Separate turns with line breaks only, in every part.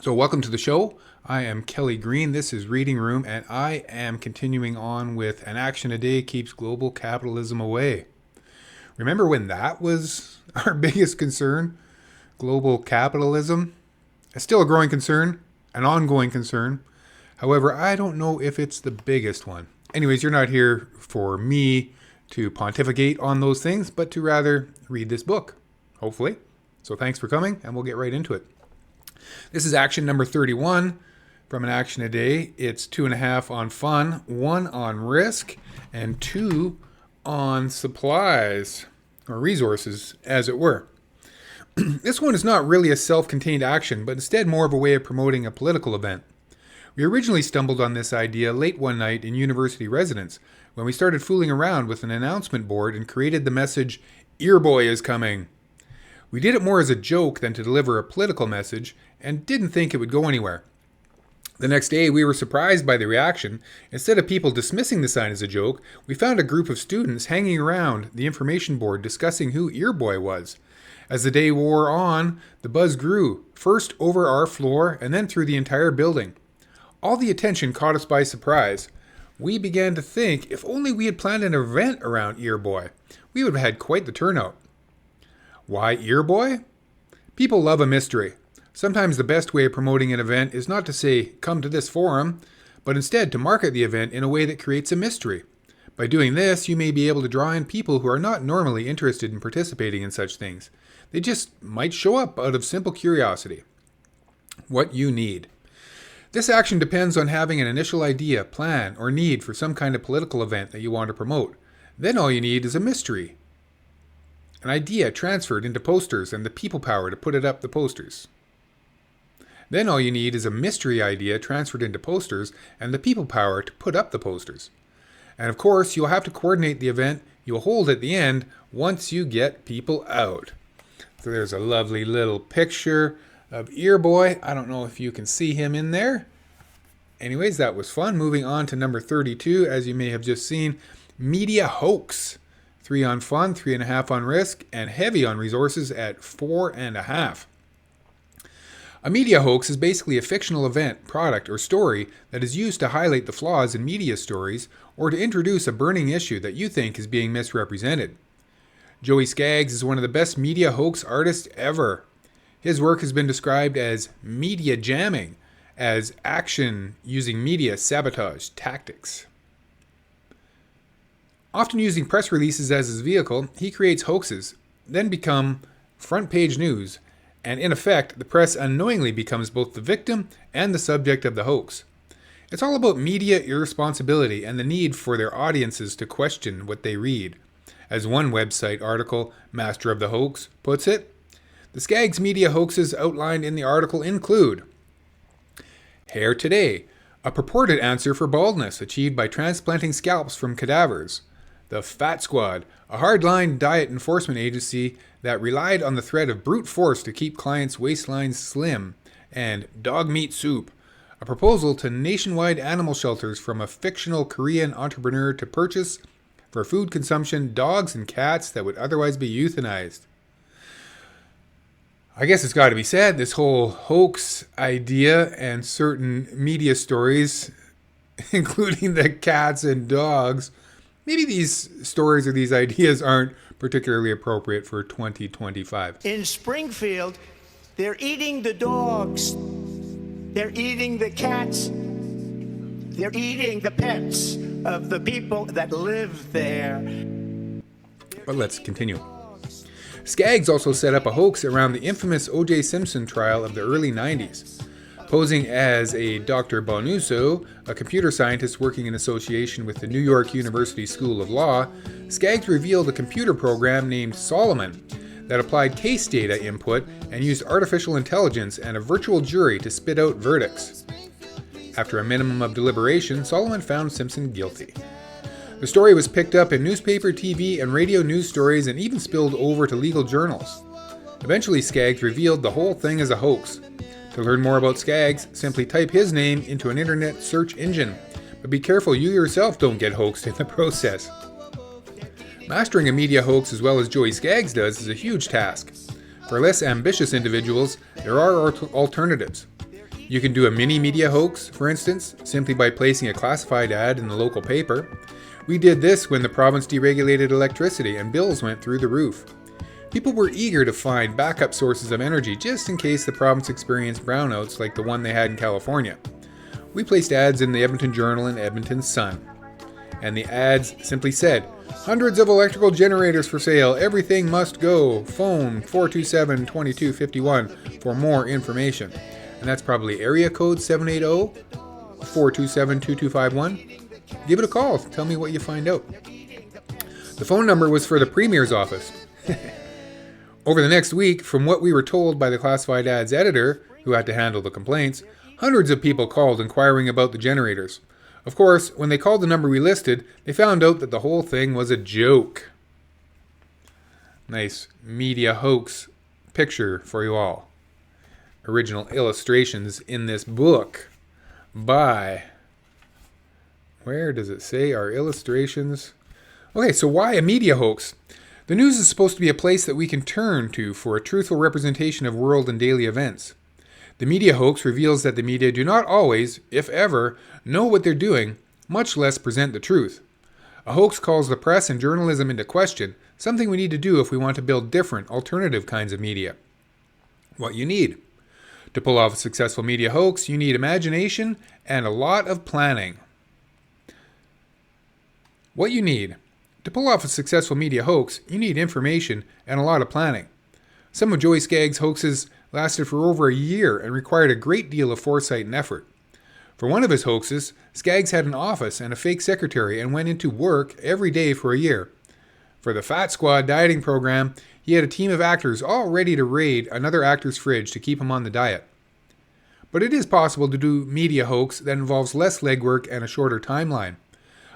So welcome to the show. I am Kelly Green. This is Reading Room, and I am continuing on with An Action a Day Keeps Global Capitalism Away. Remember when that was our biggest concern? Global capitalism? It's still a growing concern, an ongoing concern. However, I don't know if it's the biggest one. Anyways, you're not here for me to pontificate on those things, but to rather read this book, hopefully. So thanks for coming, and we'll get right into it. This is action number 31 from An Action a Day. It's 2.5 on fun, 1 on risk, and 2 on supplies, or resources, as it were. This one is not really a self-contained action, but instead more of a way of promoting a political event. We originally stumbled on this idea late one night in university residence when we started fooling around with an announcement board and created the message, "Earboy is coming." We did it more as a joke than to deliver a political message and didn't think it would go anywhere. The next day, we were surprised by the reaction. Instead of people dismissing the sign as a joke, we found a group of students hanging around the information board discussing who Earboy was. As the day wore on, the buzz grew, first over our floor and then through the entire building. All the attention caught us by surprise. We began to think if only we had planned an event around Earboy, we would have had quite the turnout. Why Earboy? People love a mystery. Sometimes the best way of promoting an event is not to say, "Come to this forum," but instead to market the event in a way that creates a mystery. By doing this, you may be able to draw in people who are not normally interested in participating in such things. They just might show up out of simple curiosity. What you need. This action depends on having an initial idea, plan, or need for some kind of political event that you want to promote. Then all you need is a mystery. An idea transferred into posters and the people power to put it up the posters. Then all you need is a mystery idea transferred into posters and the people power to put up the posters. And of course, you'll have to coordinate the event you'll hold at the end once you get people out. So there's a lovely little picture of Earboy. I don't know if you can see him in there. Anyways, that was fun. Moving on to number 32, as you may have just seen, media hoax. 3 on fun, 3.5 on risk, and heavy on resources at 4.5. A media hoax is basically a fictional event, product, or story that is used to highlight the flaws in media stories or to introduce a burning issue that you think is being misrepresented. Joey Skaggs is one of the best media hoax artists ever. His work has been described as media jamming, as action using media sabotage tactics. Often using press releases as his vehicle, he creates hoaxes, then become front page news, and in effect, the press unknowingly becomes both the victim and the subject of the hoax. It's all about media irresponsibility and the need for their audiences to question what they read. As one website article, Master of the Hoax, puts it, the Skaggs media hoaxes outlined in the article include Hair Today, a purported answer for baldness achieved by transplanting scalps from cadavers. The Fat Squad, a hardline diet enforcement agency that relied on the threat of brute force to keep clients' waistlines slim. And Dog Meat Soup, a proposal to nationwide animal shelters from a fictional Korean entrepreneur to purchase for food consumption dogs and cats that would otherwise be euthanized. I guess it's got to be said, this whole hoax idea and certain media stories, including the cats and dogs, maybe these stories or these ideas aren't particularly appropriate for 2025.
In Springfield, they're eating the dogs. They're eating the cats. They're eating the pets of the people that live there.
But let's continue. Skaggs also set up a hoax around the infamous O.J. Simpson trial of the early 90s. Posing as a Dr. Bonuso, a computer scientist working in association with the New York University School of Law, Skaggs revealed a computer program named Solomon that applied case data input and used artificial intelligence and a virtual jury to spit out verdicts. After a minimum of deliberation, Solomon found Simpson guilty. The story was picked up in newspaper, TV, and radio news stories and even spilled over to legal journals. Eventually, Skaggs revealed the whole thing as a hoax. To learn more about Skaggs, simply type his name into an internet search engine. But be careful you yourself don't get hoaxed in the process. Mastering a media hoax as well as Joey Skaggs does is a huge task. For less ambitious individuals, there are alternatives. You can do a mini media hoax, for instance, simply by placing a classified ad in the local paper. We did this when the province deregulated electricity and bills went through the roof. People were eager to find backup sources of energy just in case the province experienced brownouts like the one they had in California. We placed ads in the Edmonton Journal and Edmonton Sun. And the ads simply said, "Hundreds of electrical generators for sale. Everything must go. Phone 427-2251 for more information." And that's probably area code 780-427-2251. Give it a call. Tell me what you find out. The phone number was for the Premier's office. Over the next week, from what we were told by the classified ads editor, who had to handle the complaints, hundreds of people called inquiring about the generators. Of course, when they called the number we listed, they found out that the whole thing was a joke. Nice media hoax picture for you all. Original illustrations in this book by... Where does it say our illustrations? Okay, so why a media hoax? The news is supposed to be a place that we can turn to for a truthful representation of world and daily events. The media hoax reveals that the media do not always, if ever, know what they're doing, much less present the truth. A hoax calls the press and journalism into question, something we need to do if we want to build different, alternative kinds of media. What you need. To pull off a successful media hoax, you need imagination and a lot of planning. What you need. To pull off a successful media hoax, you need information and a lot of planning. Some of Joey Skaggs' hoaxes lasted for over a year and required a great deal of foresight and effort. For one of his hoaxes, Skaggs had an office and a fake secretary and went into work every day for a year. For the Fat Squad dieting program, he had a team of actors all ready to raid another actor's fridge to keep him on the diet. But it is possible to do media hoax that involves less legwork and a shorter timeline.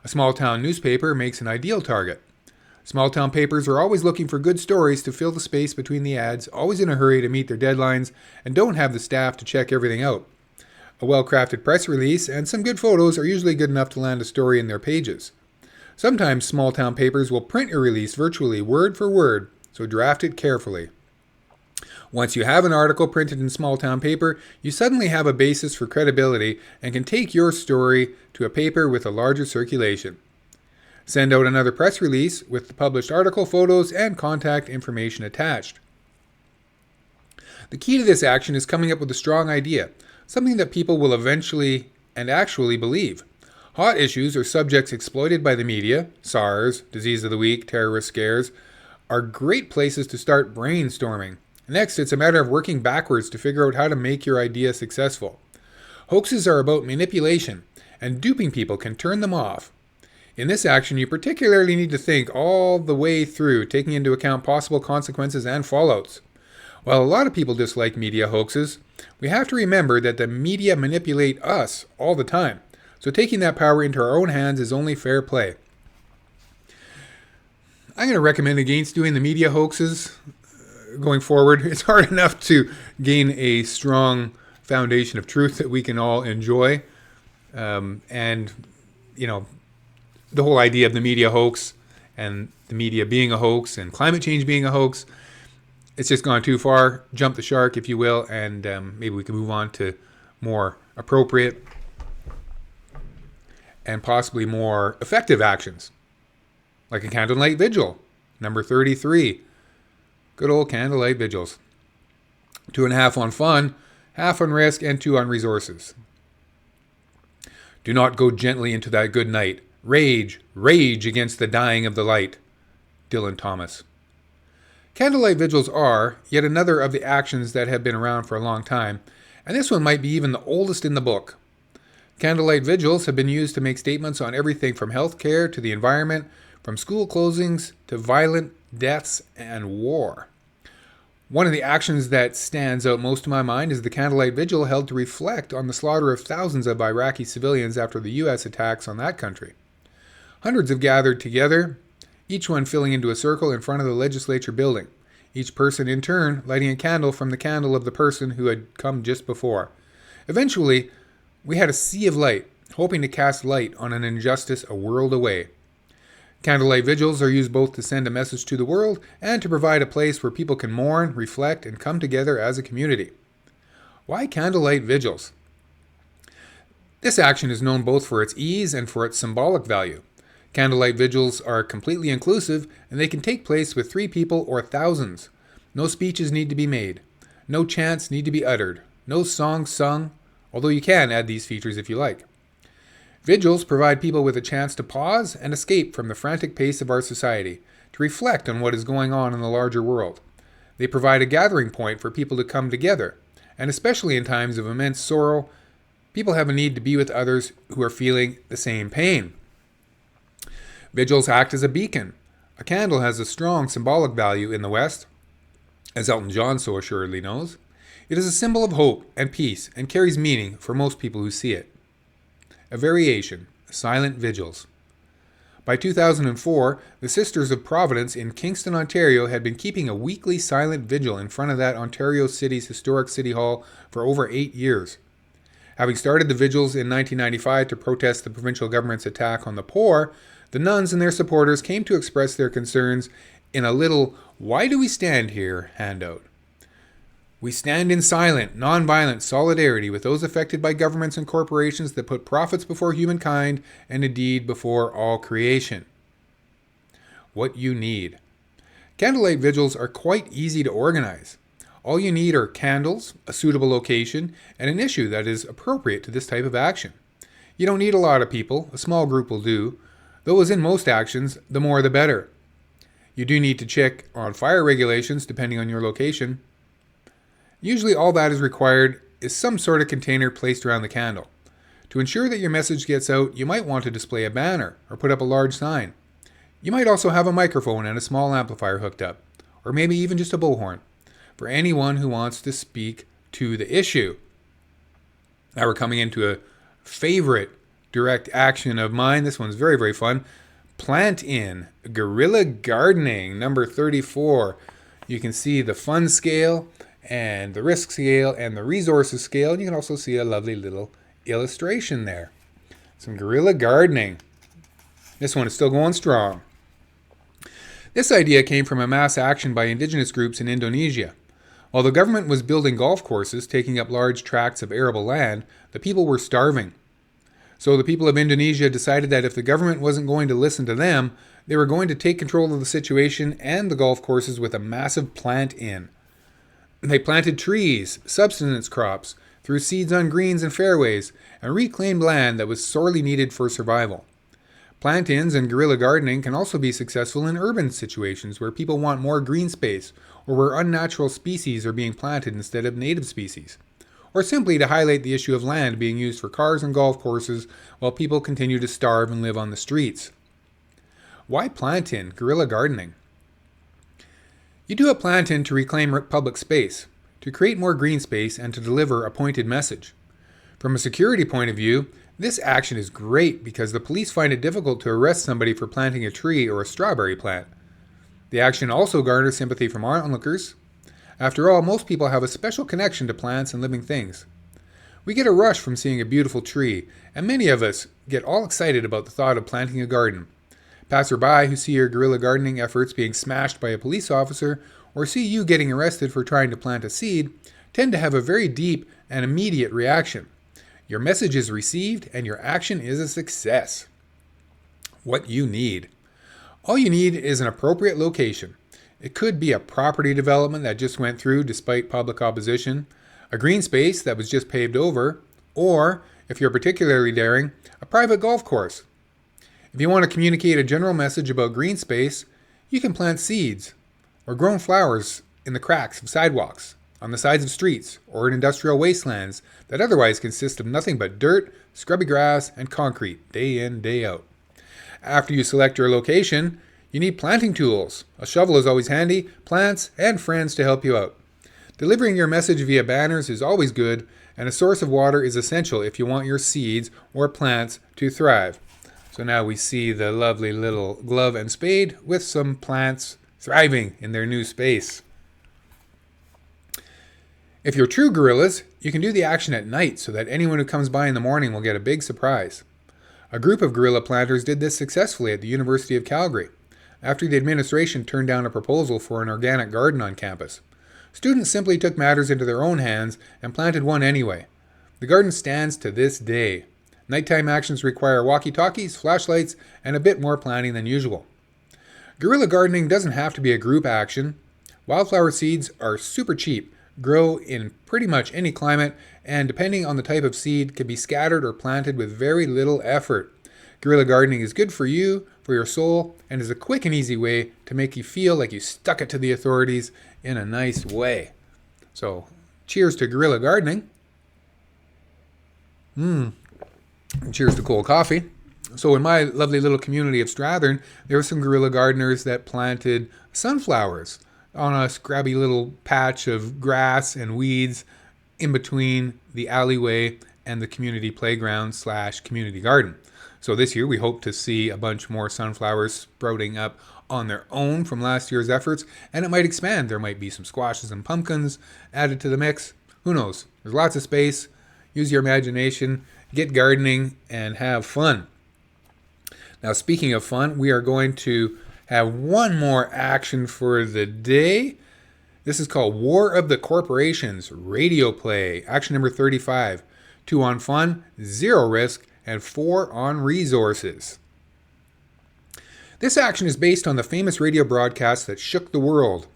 A small-town newspaper makes an ideal target. Small-town papers are always looking for good stories to fill the space between the ads, always in a hurry to meet their deadlines, and don't have the staff to check everything out. A well-crafted press release and some good photos are usually good enough to land a story in their pages. Sometimes small-town papers will print your release virtually word for word, so draft it carefully. Once you have an article printed in small-town paper, you suddenly have a basis for credibility and can take your story to a paper with a larger circulation. Send out another press release with the published article, photos, and contact information attached. The key to this action is coming up with a strong idea, something that people will eventually and actually believe. Hot issues or subjects exploited by the media, SARS, Disease of the Week, terrorist scares, are great places to start brainstorming. Next, it's a matter of working backwards to figure out how to make your idea successful. Hoaxes are about manipulation, and duping people can turn them off. In this action, you particularly need to think all the way through, taking into account possible consequences and fallouts. While a lot of people dislike media hoaxes, we have to remember that the media manipulate us all the time, so taking that power into our own hands is only fair play. I'm going to recommend against doing the media hoaxes going forward. It's hard enough to gain a strong foundation of truth that we can all enjoy. And, you know, the whole idea of the media hoax and the media being a hoax and climate change being a hoax, it's just gone too far. Jump the shark, if you will, and maybe we can move on to more appropriate and possibly more effective actions, like a candlelight vigil, number 33. Good old candlelight vigils. 2.5 on fun, half on risk, and 2 on resources. Do not go gently into that good night. Rage, rage against the dying of the light. Dylan Thomas. Candlelight vigils are yet another of the actions that have been around for a long time, and this one might be even the oldest in the book. Candlelight vigils have been used to make statements on everything from healthcare to the environment, from school closings to violent deaths and war. One of the actions that stands out most to my mind is the candlelight vigil held to reflect on the slaughter of thousands of Iraqi civilians after the U.S. attacks on that country. Hundreds have gathered together, each one filling into a circle in front of the legislature building, each person in turn lighting a candle from the candle of the person who had come just before. Eventually, we had a sea of light, hoping to cast light on an injustice a world away. Candlelight vigils are used both to send a message to the world and to provide a place where people can mourn, reflect, and come together as a community. Why candlelight vigils? This action is known both for its ease and for its symbolic value. Candlelight vigils are completely inclusive, and they can take place with 3 people or thousands. No speeches need to be made. No chants need to be uttered. No songs sung, although you can add these features if you like. Vigils provide people with a chance to pause and escape from the frantic pace of our society, to reflect on what is going on in the larger world. They provide a gathering point for people to come together, and especially in times of immense sorrow, people have a need to be with others who are feeling the same pain. Vigils act as a beacon. A candle has a strong symbolic value in the West, as Elton John so assuredly knows. It is a symbol of hope and peace and carries meaning for most people who see it. A variation, silent vigils. By 2004, the Sisters of Providence in Kingston, Ontario had been keeping a weekly silent vigil in front of that Ontario City's historic City Hall for over 8 years. Having started the vigils in 1995 to protest the provincial government's attack on the poor, the nuns and their supporters came to express their concerns in a little "Why do we stand here?" handout. We stand in silent, non-violent solidarity with those affected by governments and corporations that put profits before humankind and indeed before all creation. What you need. Candlelight vigils are quite easy to organize. All you need are candles, a suitable location, and an issue that is appropriate to this type of action. You don't need a lot of people, a small group will do, though as in most actions, the more the better. You do need to check on fire regulations depending on your location. Usually all that is required is some sort of container placed around the candle. To ensure that your message gets out, you might want to display a banner or put up a large sign. You might also have a microphone and a small amplifier hooked up, or maybe even just a bullhorn, for anyone who wants to speak to the issue. Now we're coming into a favorite direct action of mine. This one's very, very fun. Plant in guerrilla gardening, number 34. You can see the fun scale and the risk scale and the resources scale. And you can also see a lovely little illustration there. Some guerrilla gardening. This one is still going strong. This idea came from a mass action by indigenous groups in Indonesia. While the government was building golf courses, taking up large tracts of arable land, the people were starving. So the people of Indonesia decided that if the government wasn't going to listen to them, they were going to take control of the situation and the golf courses with a massive plant-in. They planted trees, subsistence crops, threw seeds on greens and fairways, and reclaimed land that was sorely needed for survival. Plant-ins and guerrilla gardening can also be successful in urban situations where people want more green space or where unnatural species are being planted instead of native species, or simply to highlight the issue of land being used for cars and golf courses while people continue to starve and live on the streets. Why plant-in guerrilla gardening? You do a plant-in to reclaim public space, to create more green space, and to deliver a pointed message. From a security point of view, this action is great because the police find it difficult to arrest somebody for planting a tree or a strawberry plant. The action also garners sympathy from onlookers. After all, most people have a special connection to plants and living things. We get a rush from seeing a beautiful tree, and many of us get all excited about the thought of planting a garden. Passerby who see your guerrilla gardening efforts being smashed by a police officer, or see you getting arrested for trying to plant a seed, tend to have a very deep and immediate reaction. Your message is received, and your action is a success. What you need. All you need is an appropriate location. It could be a property development that just went through despite public opposition, a green space that was just paved over, or, if you're particularly daring, a private golf course. If you want to communicate a general message about green space, you can plant seeds or grown flowers in the cracks of sidewalks, on the sides of streets, or in industrial wastelands that otherwise consist of nothing but dirt, scrubby grass, and concrete, day in, day out. After you select your location, you need planting tools. A shovel is always handy, plants, and friends to help you out. Delivering your message via banners is always good, and a source of water is essential if you want your seeds or plants to thrive. So now we see the lovely little glove and spade with some plants thriving in their new space. If you're true guerrillas, you can do the action at night so that anyone who comes by in the morning will get a big surprise. A group of guerrilla planters did this successfully at the University of Calgary, after the administration turned down a proposal for an organic garden on campus. Students simply took matters into their own hands and planted one anyway. The garden stands to this day. Nighttime actions require walkie-talkies, flashlights, and a bit more planning than usual. Guerrilla gardening doesn't have to be a group action. Wildflower seeds are super cheap, grow in pretty much any climate, and depending on the type of seed, can be scattered or planted with very little effort. Guerrilla gardening is good for you, for your soul, and is a quick and easy way to make you feel like you stuck it to the authorities in a nice way. So, cheers to guerrilla gardening. And cheers to cold coffee. So in my lovely little community of Strathern, there were some guerrilla gardeners that planted sunflowers on a scrubby little patch of grass and weeds in between the alleyway and the community playground / community garden. So this year we hope to see a bunch more sunflowers sprouting up on their own from last year's efforts, and it might expand. There might be some squashes and pumpkins added to the mix. Who knows? There's lots of space. Use your imagination, get gardening, and have fun. Now, speaking of fun, we are going to have one more action for the day. This is called War of the Corporations Radio Play. Action number 35. 2 on fun, 0 risk, and 4 on resources. This action is based on the famous radio broadcast that shook the world.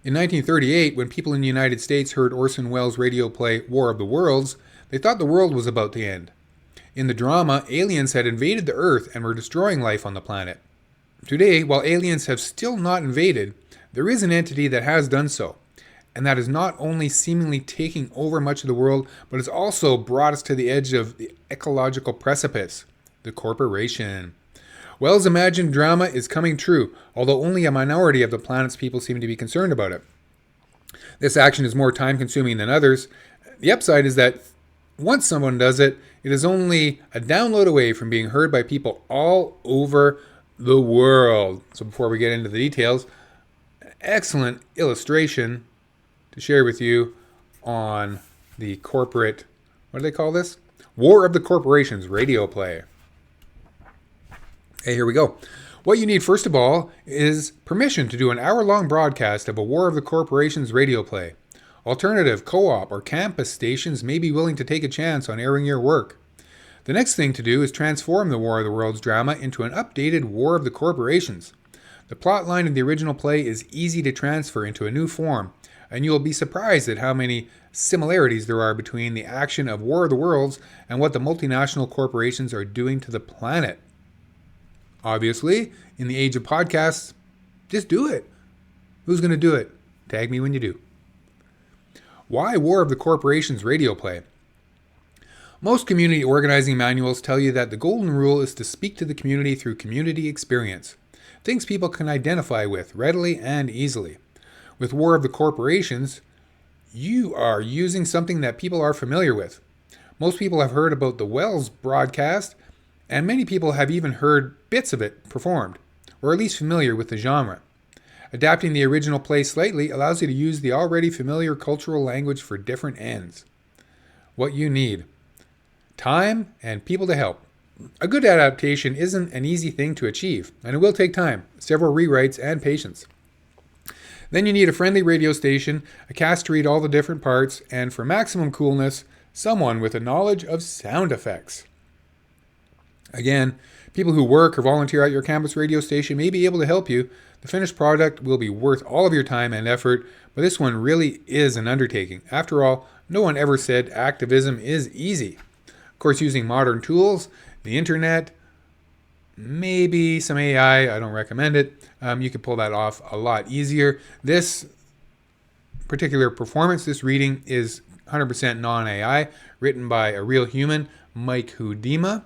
In 1938, when people in the United States heard Orson Welles' radio play War of the Worlds, they thought the world was about to end. In the drama, aliens had invaded the Earth and were destroying life on the planet. Today, while aliens have still not invaded, there is an entity that has done so, and that is not only seemingly taking over much of the world, but has also brought us to the edge of the ecological precipice, the corporation. Wells' imagined drama is coming true, although only a minority of the planet's people seem to be concerned about it. This action is more time-consuming than others. The upside is that once someone does it, it is only a download away from being heard by people all over the world. So before we get into the details, an excellent illustration to share with you on the corporate, what do they call this? War of the Corporations radio play. Okay, here we go. What you need first of all is permission to do an hour-long broadcast of a War of the Corporations radio play. Alternative, co-op, or campus stations may be willing to take a chance on airing your work. The next thing to do is transform the War of the Worlds drama into an updated War of the Corporations. The plot line of the original play is easy to transfer into a new form, and you will be surprised at how many similarities there are between the action of War of the Worlds and what the multinational corporations are doing to the planet. Obviously, in the age of podcasts, just do it. Who's going to do it? Tag me when you do. Why War of the Corporations radio play? Most community organizing manuals tell you that the golden rule is to speak to the community through community experience, things people can identify with readily and easily. With War of the Corporations, you are using something that people are familiar with. Most people have heard about the Wells broadcast, and many people have even heard bits of it performed, or at least familiar with the genre. Adapting the original play slightly allows you to use the already familiar cultural language for different ends. What you need: time and people to help. A good adaptation isn't an easy thing to achieve, and it will take time, several rewrites, and patience. Then you need a friendly radio station, a cast to read all the different parts, and for maximum coolness, someone with a knowledge of sound effects. Again, people who work or volunteer at your campus radio station may be able to help you. The finished product will be worth all of your time and effort, but this one really is an undertaking. After all, no one ever said activism is easy. Of course, using modern tools, the internet, maybe some AI, I don't recommend it. You can pull that off a lot easier. This particular performance, this reading, is 100% non-AI, written by a real human, Mike Hudema,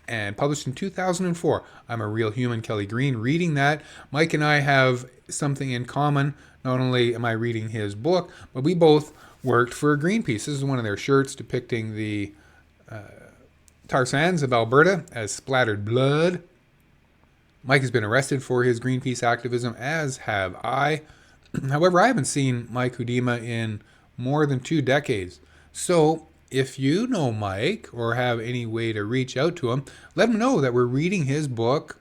and published in 2004. I'm a real human, Kelly Green, reading that. Mike and I have something in common. Not only am I reading his book, but we both worked for Greenpeace. This is one of their shirts depicting the tar sands of Alberta as splattered blood. Mike has been arrested for his Greenpeace activism, as have I. However, I haven't seen Mike Hudema in more than 2 decades. So if you know Mike or have any way to reach out to him, let him know that we're reading his book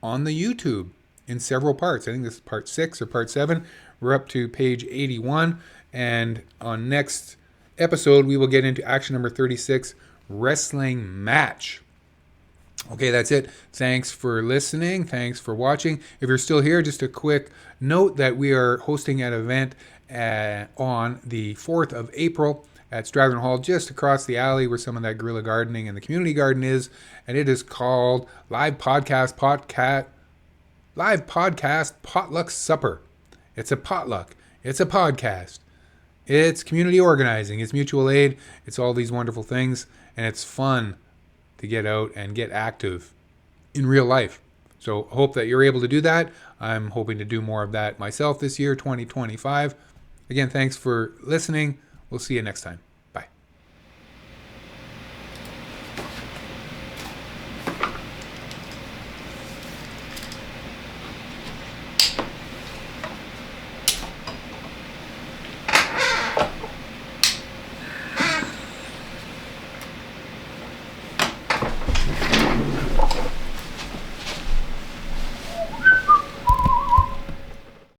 on the YouTube in several parts. I think this is part 6 or part 7. We're up to page 81. And on next episode, we will get into action number 36, wrestling match. Okay, that's it. Thanks for listening. Thanks for watching. If you're still here, just a quick note that we are hosting an event on the 4th of April at Strathern Hall, just across the alley where some of that guerrilla gardening and the community garden is. And it is called Live Podcast Potluck Supper. It's a potluck. It's a podcast. It's community organizing. It's mutual aid. It's all these wonderful things. And it's fun to get out and get active in real life. So I hope that you're able to do that. I'm hoping to do more of that myself this year, 2025. Again, thanks for listening. We'll see you next time.